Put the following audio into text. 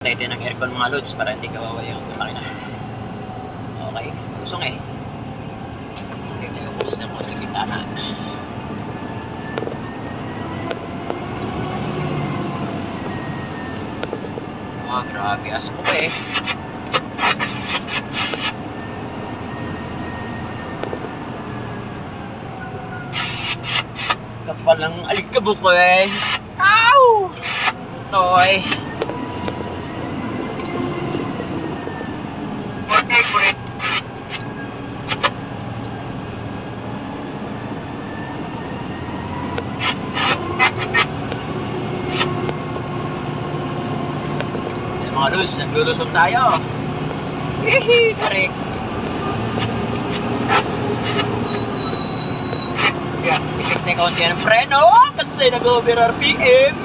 Ready ng aircon mga lods para hindi kawawa yung makina. Okay, usong eh. Okay, tayo bukas na po sa gitana. Grabe, aso ko pa eh. Kapal ng alikabok ko eh. Ow! Toy. Mga lods, naglulusong tayo. Hihi, karik. Ikit na kaunti ng preno kasi nag-over RPM.